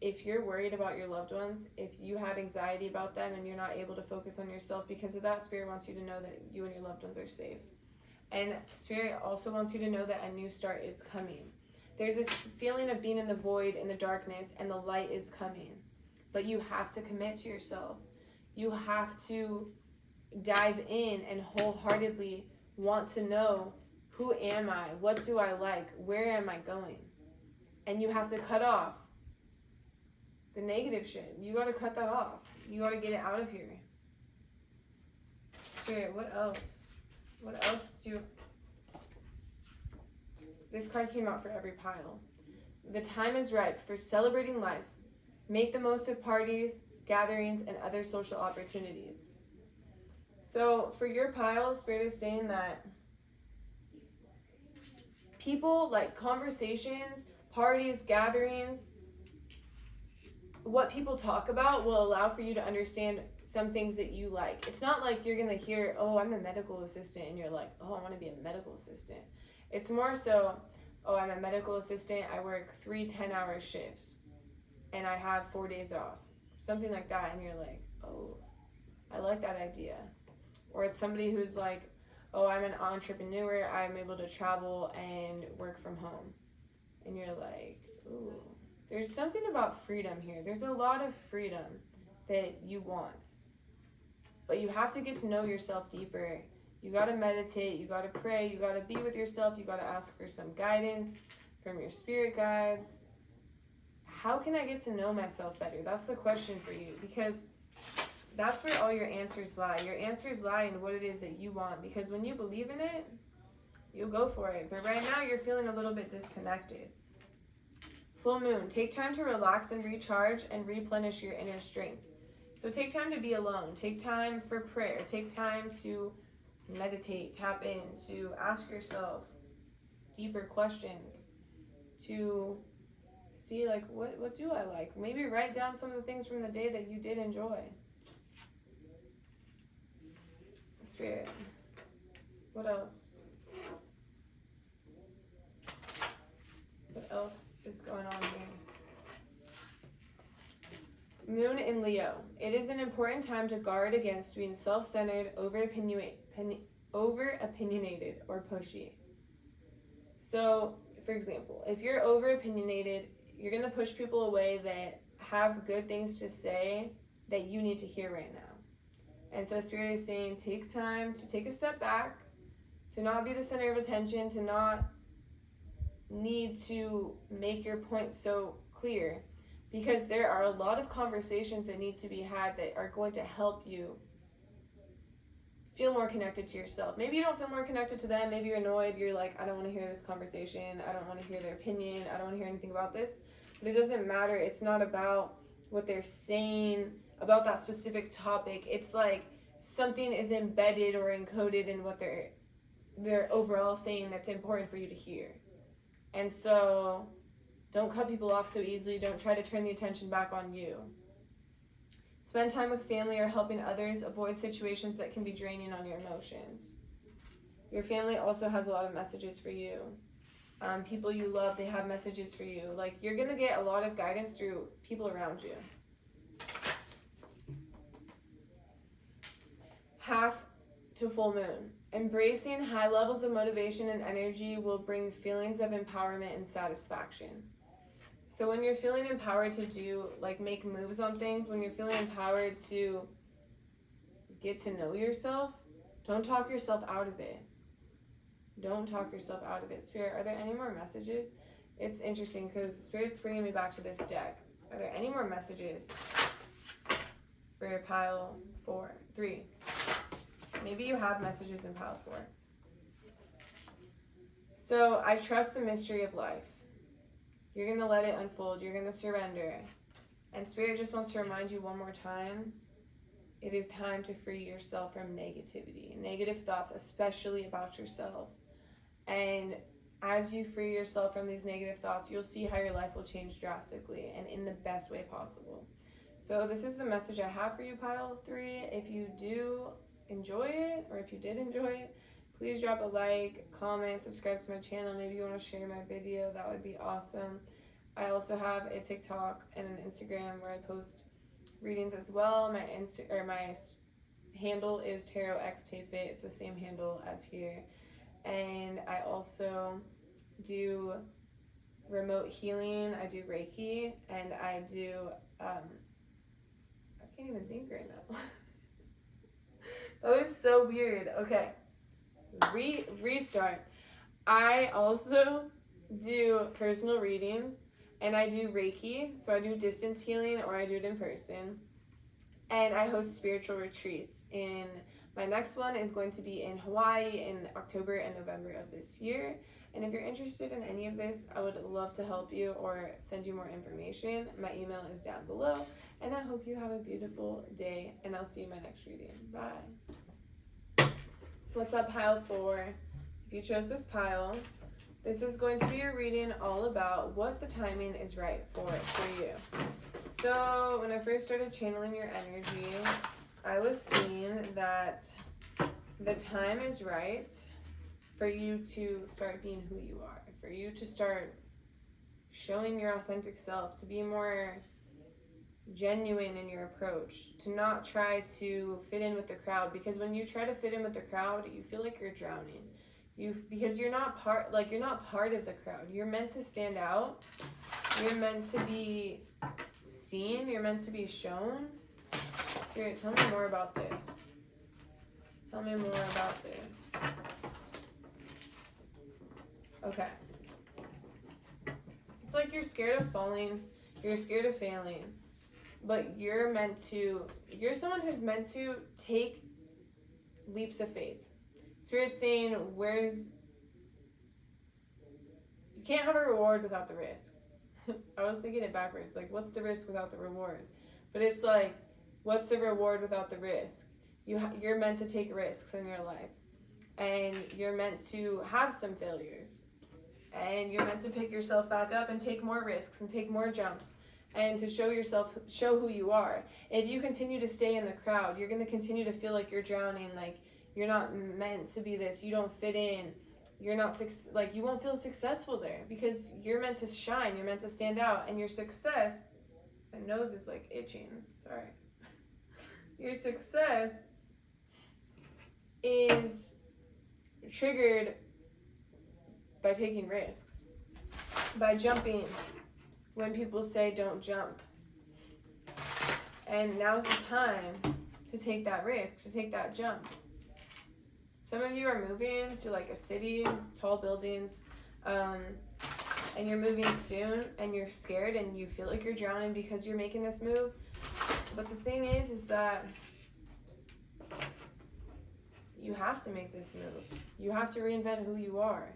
If you're worried about your loved ones, if you have anxiety about them and you're not able to focus on yourself because of that, Spirit wants you to know that you and your loved ones are safe. And Spirit also wants you to know that a new start is coming. There's this feeling of being in the void, in the darkness, and the light is coming. But you have to commit to yourself. You have to dive in and wholeheartedly want to know, who am I? What do I like? Where am I going? And you have to cut off the negative shit. You got to cut that off. You got to get it out of here. Spirit, what else? What else this card came out for every pile. The time is ripe for celebrating life. Make the most of parties, gatherings, and other social opportunities. So for your pile, Spirit is saying that people, like conversations, parties, gatherings, what people talk about will allow for you to understand some things that you like. It's not like you're going to hear, oh, I'm a medical assistant, and you're like, oh, I want to be a medical assistant. It's more so, oh, I'm a medical assistant, I work 3 10-hour shifts, and I have 4 days off. Something like that, and you're like, oh, I like that idea. Or it's somebody who's like, oh, I'm an entrepreneur, I'm able to travel and work from home. And you're like, ooh. There's something about freedom here. There's a lot of freedom that you want. But you have to get to know yourself deeper. You got to meditate, you got to pray, you got to be with yourself, you got to ask for some guidance from your spirit guides. How can I get to know myself better? That's the question for you, because that's where all your answers lie. Your answers lie in what it is that you want, because when you believe in it, you'll go for it. But right now you're feeling a little bit disconnected. Full moon, take time to relax and recharge and replenish your inner strength. So take time to be alone. Take time for prayer. Take time to meditate, tap in, to ask yourself deeper questions, to see like, what do I like? Maybe write down some of the things from the day that you did enjoy. Spirit. What else? What else is going on here? Moon in Leo. It is an important time to guard against being self-centered, over-opinionated, or pushy. So, for example, if you're over-opinionated, you're going to push people away that have good things to say that you need to hear right now. And so Spirit is saying, take time to take a step back, to not be the center of attention, to not need to make your point so clear, because there are a lot of conversations that need to be had that are going to help you feel more connected to yourself. Maybe you don't feel more connected to them. Maybe you're annoyed. You're like, I don't want to hear this conversation. I don't want to hear their opinion. I don't want to hear anything about this. But it doesn't matter. It's not about what they're saying about that specific topic. It's like something is embedded or encoded in what they're overall saying that's important for you to hear. And so don't cut people off so easily. Don't try to turn the attention back on you. Spend time with family or helping others. Avoid situations that can be draining on your emotions. Your family also has a lot of messages for you. People you love, they have messages for you. Like, you're going to get a lot of guidance through people around you. Half to full moon. Embracing high levels of motivation and energy will bring feelings of empowerment and satisfaction. So when you're feeling empowered to do, like, make moves on things, when you're feeling empowered to get to know yourself, don't talk yourself out of it. Don't talk yourself out of it. Spirit, are there any more messages? It's interesting because Spirit's bringing me back to this deck. Are there any more messages for pile 3? Maybe you have messages in pile 4. So, I trust the mystery of life. You're going to let it unfold. You're going to surrender. And Spirit just wants to remind you one more time, it is time to free yourself from negativity, negative thoughts, especially about yourself. And as you free yourself from these negative thoughts, you'll see how your life will change drastically and in the best way possible. So this is the message I have for you, pile 3. If you do enjoy it, or if you did enjoy it, please drop a like, comment, subscribe to my channel. Maybe you want to share my video. That would be awesome. I also have a TikTok and an Instagram where I post readings as well. My handle is TarotXTayFit. It's the same handle as here. And I also do remote healing. I do Reiki, and I do I can't even think right now. That was so weird. Okay. Restart. I also do personal readings, and I do Reiki, so I do distance healing, or I do it in person, and I host spiritual retreats. My next one is going to be in Hawaii in October and November of this year, And if you're interested in any of this, I would love to help you or send you more information. My email is down below. And I hope you have a beautiful day, and I'll see you in my next reading. Bye. What's up, pile 4? If you chose this pile, this is going to be a reading all about what the timing is right for you. So when I first started channeling your energy, I was seeing that the time is right for you to start being who you are, for you to start showing your authentic self, to be more genuine in your approach, to not try to fit in with the crowd, because when you try to fit in with the crowd, you feel like you're drowning. Because you're not part of the crowd. You're meant to stand out. You're meant to be seen. You're meant to be shown. Spirit, tell me more about this. Tell me more about this. Okay. It's like you're scared of falling. You're scared of failing. But you're someone who's meant to take leaps of faith. Spirit's saying, you can't have a reward without the risk. I was thinking it backwards, like, what's the risk without the reward? But it's like, what's the reward without the risk? You're meant to take risks in your life. And you're meant to have some failures. And you're meant to pick yourself back up and take more risks and take more jumps. And to show who you are. If you continue to stay in the crowd, you're going to continue to feel like you're drowning, like, you're not meant to be this. You don't fit in. You're not you won't feel successful there, because you're meant to shine. You're meant to stand out, and your success. My nose is like itching. Sorry. Your success is triggered by taking risks, by jumping when people say don't jump. And now's the time to take that risk, to take that jump. Some of you are moving to like a city, tall buildings, and you're moving soon, and you're scared and you feel like you're drowning because you're making this move. But the thing is that you have to make this move. You have to reinvent who you are.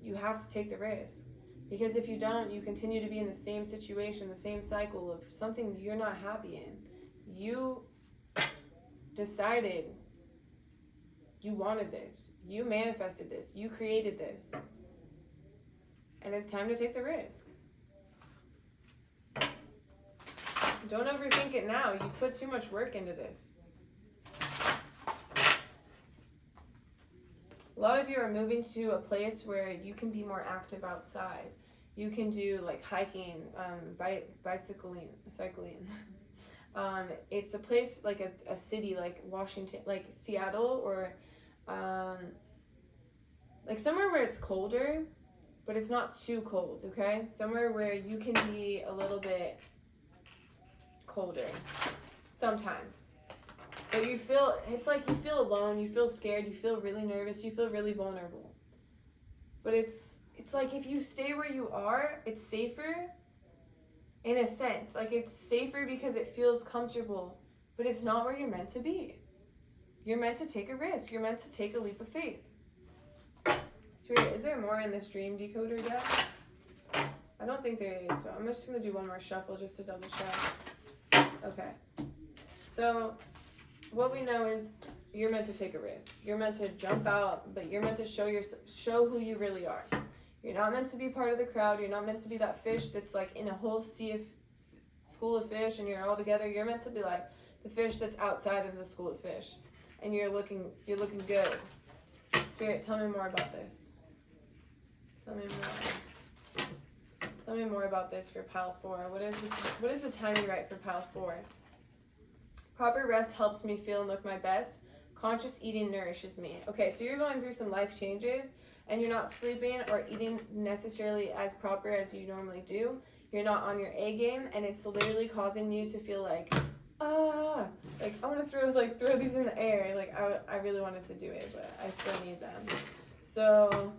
You have to take the risk. Because if you don't, you continue to be in the same situation, the same cycle of something you're not happy in. You decided you wanted this. You manifested this. You created this. And it's time to take the risk. Don't overthink it now. You've put too much work into this. A lot of you are moving to a place where you can be more active outside. You can do like hiking, cycling. It's a place like a city like Washington, like Seattle, or like somewhere where it's colder, but it's not too cold, okay? Somewhere where you can be a little bit colder sometimes. But it's like you feel alone, you feel scared, you feel really nervous, you feel really vulnerable. But it's like if you stay where you are, it's safer in a sense. Like it's safer because it feels comfortable, but it's not where you're meant to be. You're meant to take a risk. You're meant to take a leap of faith. Spirit, is there more in this dream decoder deck? I don't think there is, but I'm just going to do one more shuffle just to double check. Okay. So what we know is you're meant to take a risk. You're meant to jump out, but you're meant to show who you really are. You're not meant to be part of the crowd. You're not meant to be that fish that's like in a whole school of fish and you're all together. You're meant to be like the fish that's outside of the school of fish. And you're looking good. Spirit, tell me more about this. Tell me more. Tell me more about this for pile 4. What is the timing right for pile 4? Proper rest helps me feel and look my best. Conscious eating nourishes me. Okay, so you're going through some life changes and you're not sleeping or eating necessarily as proper as you normally do. You're not on your A game, and it's literally causing you to feel like I want to throw these in the air. Like I really wanted to do it, but I still need them. So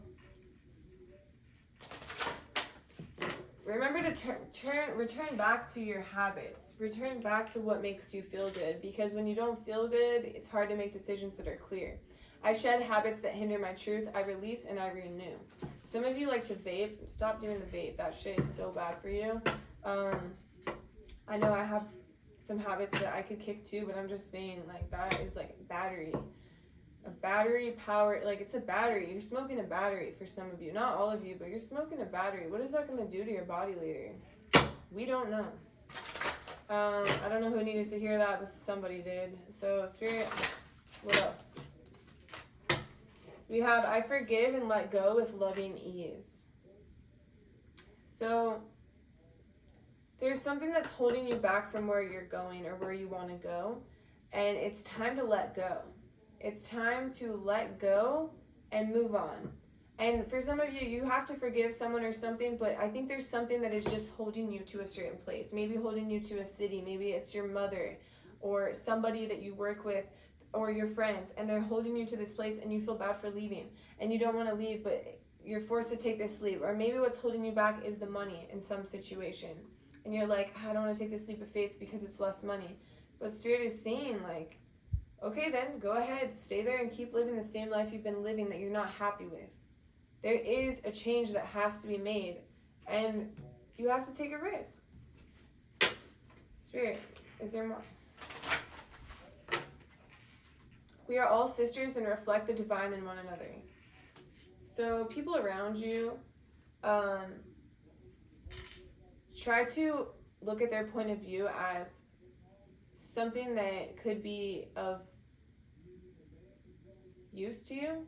remember to return back to your habits. Return back to what makes you feel good, because when you don't feel good, it's hard to make decisions that are clear. I shed habits that hinder my truth. I release and I renew. Some of you like to vape. Stop doing the vape. That shit is so bad for you. I know I have some habits that I could kick too, but I'm just saying, like, that is like battery. A battery power, like, it's a battery. You're smoking a battery for some of you. Not all of you, but you're smoking a battery. What is that going to do to your body later? We don't know. I don't know who needed to hear that, but somebody did. So, Spirit, what else? We have, I forgive and let go with loving ease. So, there's something that's holding you back from where you're going or where you want to go, and it's time to let go. It's time to let go and move on. And for some of you, you have to forgive someone or something, but I think there's something that is just holding you to a certain place. Maybe holding you to a city. Maybe it's your mother or somebody that you work with or your friends, and they're holding you to this place and you feel bad for leaving. And you don't want to leave, but you're forced to take this leap. Or maybe what's holding you back is the money in some situation. And you're like, I don't want to take this leap of faith because it's less money. But Spirit is saying, like, okay, then go ahead, stay there and keep living the same life you've been living that you're not happy with. There is a change that has to be made, and you have to take a risk. Spirit, is there more? We are all sisters and reflect the divine in one another. So people around you, try to look at their point of view as something that could be of use to you,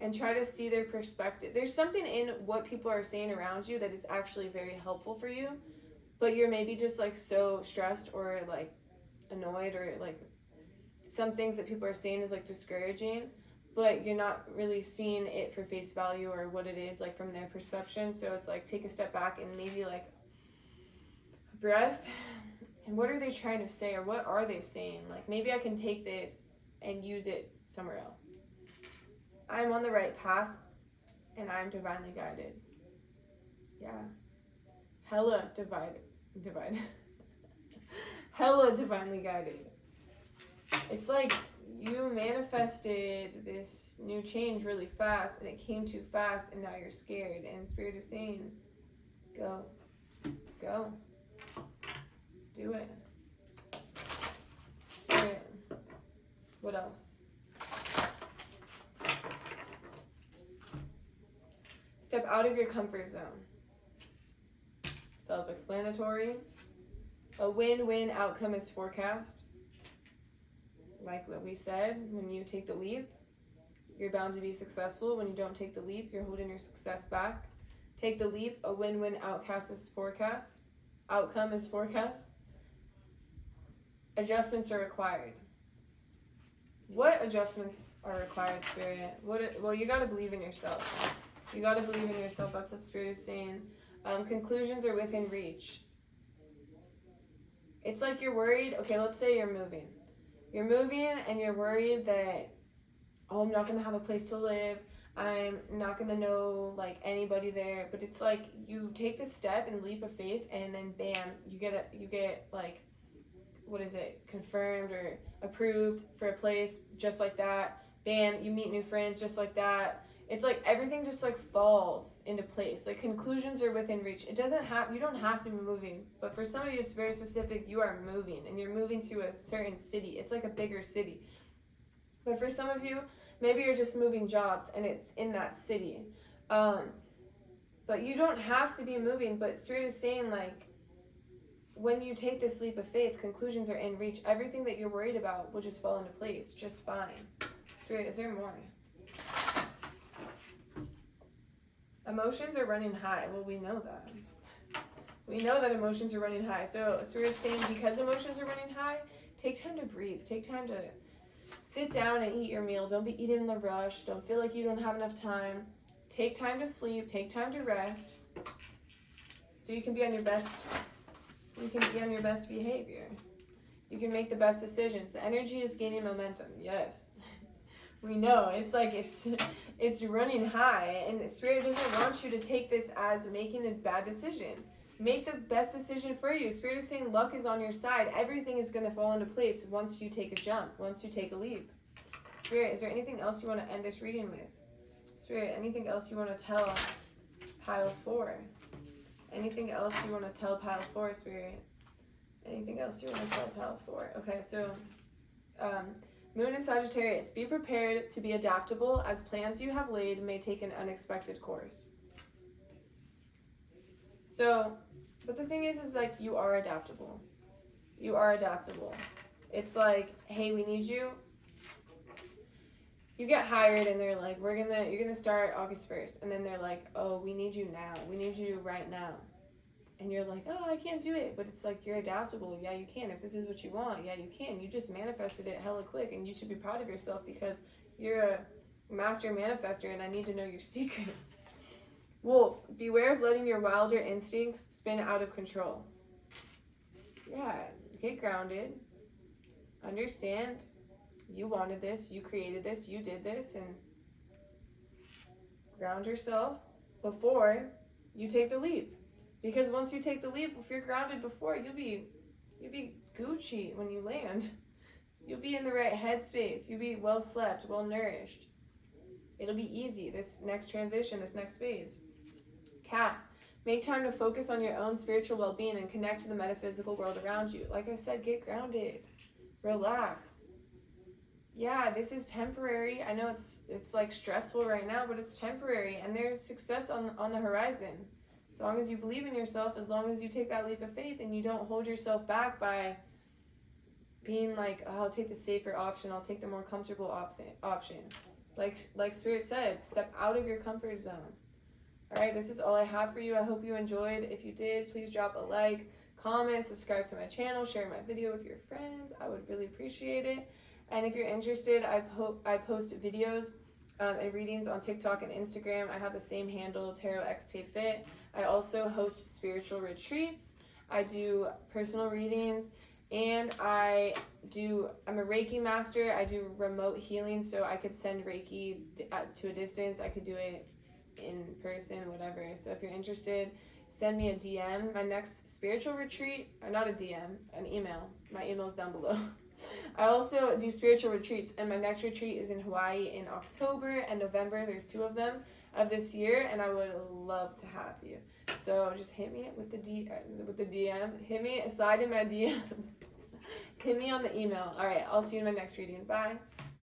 and try to see their perspective. There's something in what people are saying around you that is actually very helpful for you, but you're maybe just like so stressed or like annoyed, or like some things that people are saying is like discouraging, but you're not really seeing it for face value or what it is like from their perception. So it's like, take a step back and maybe like a breath. And what are they trying to say, or what are they saying? Like, maybe I can take this and use it somewhere else. I'm on the right path, and I'm divinely guided. Yeah. Hella divided. Hella divinely guided. It's like you manifested this new change really fast, and it came too fast, and now you're scared. And Spirit is saying, go. Go. Do it. Spirit. What else? Step out of your comfort zone. Self-explanatory. A win-win outcome is forecast. Like what we said, when you take the leap, you're bound to be successful. When you don't take the leap, you're holding your success back. Take the leap, a win-win outcome is forecast. Outcome is forecast. Adjustments are required. What adjustments are required, Spirit? Well, you got to believe in yourself. You got to believe in yourself. That's what Spirit is saying. Conclusions are within reach. It's like you're worried. Okay, let's say you're moving. You're moving and you're worried that, oh, I'm not going to have a place to live. I'm not going to know, like, anybody there. But it's like you take this step and leap of faith, and then bam, you get like, what is it, confirmed or approved for a place just like that. Bam, you meet new friends just like that. It's like everything just like falls into place. Like, conclusions are within reach. You don't have to be moving, but for some of you it's very specific. You are moving, and you're moving to a certain city. It's like a bigger city. But for some of you, maybe you're just moving jobs and it's in that city. But you don't have to be moving, but Spirit is saying, like, when you take this leap of faith, conclusions are in reach. Everything that you're worried about will just fall into place just fine. Spirit, is there more? Emotions are running high. Well, we know that. We know that emotions are running high. So Spirit's saying, because emotions are running high, take time to breathe. Take time to sit down and eat your meal. Don't be eating in a rush. Don't feel like you don't have enough time. Take time to sleep. Take time to rest. So you can be on your best. You can be on your best behavior. You can make the best decisions. The energy is gaining momentum. Yes. We know. It's like it's running high, and Spirit doesn't want you to take this as making a bad decision. Make the best decision for you. Spirit is saying luck is on your side. Everything is going to fall into place once you take a jump, once you take a leap. Spirit, is there anything else you want to end this reading with? Spirit, anything else you want to tell pile 4? Anything else you want to tell pile 4, Spirit? Anything else you want to tell pile 4? Okay, so Moon and Sagittarius, be prepared to be adaptable as plans you have laid may take an unexpected course. So, but the thing is like you are adaptable. You are adaptable. It's like, hey, we need you. You get hired and they're like, you're gonna start August 1st. And then they're like, oh, we need you now. We need you right now. And you're like, oh, I can't do it. But it's like, you're adaptable. Yeah, you can. If this is what you want, yeah, you can. You just manifested it hella quick. And you should be proud of yourself because you're a master manifester and I need to know your secrets. Wolf, beware of letting your wilder instincts spin out of control. Yeah, get grounded. Understand, you wanted this, you created this, you did this, and ground yourself before you take the leap. Because once you take the leap, if you're grounded before, you'll be Gucci when you land. You'll be in the right headspace. You'll be well slept, well nourished. It'll be easy, this next transition, this next phase. Cat, make time to focus on your own spiritual well-being and connect to the metaphysical world around you. Like I said, get grounded. Relax. Yeah, this is temporary. I know it's like stressful right now, but it's temporary and there's success on the horizon. As long as you believe in yourself, as long as you take that leap of faith and you don't hold yourself back by being like, oh, I'll take the safer option, I'll take the more comfortable option. Like Spirit said, step out of your comfort zone. All right, this is all I have for you. I hope you enjoyed. If you did, please drop a like, comment, subscribe to my channel, share my video with your friends. I would really appreciate it. And if you're interested, I post videos and readings on TikTok and Instagram. I have the same handle, TarotXTayFit. I also host spiritual retreats. I do personal readings, and I'm a Reiki master. I do remote healing, so I could send Reiki to a distance. I could do it in person, whatever. So if you're interested, send me a DM. My next spiritual retreat, or not a DM, an email. My email is down below. I also do spiritual retreats, and my next retreat is in Hawaii in October and November. There's 2 of them of this year, and I would love to have you. So just hit me with the DM. Hit me, slide in my DMs. Hit me on the email. All right, I'll see you in my next reading. Bye.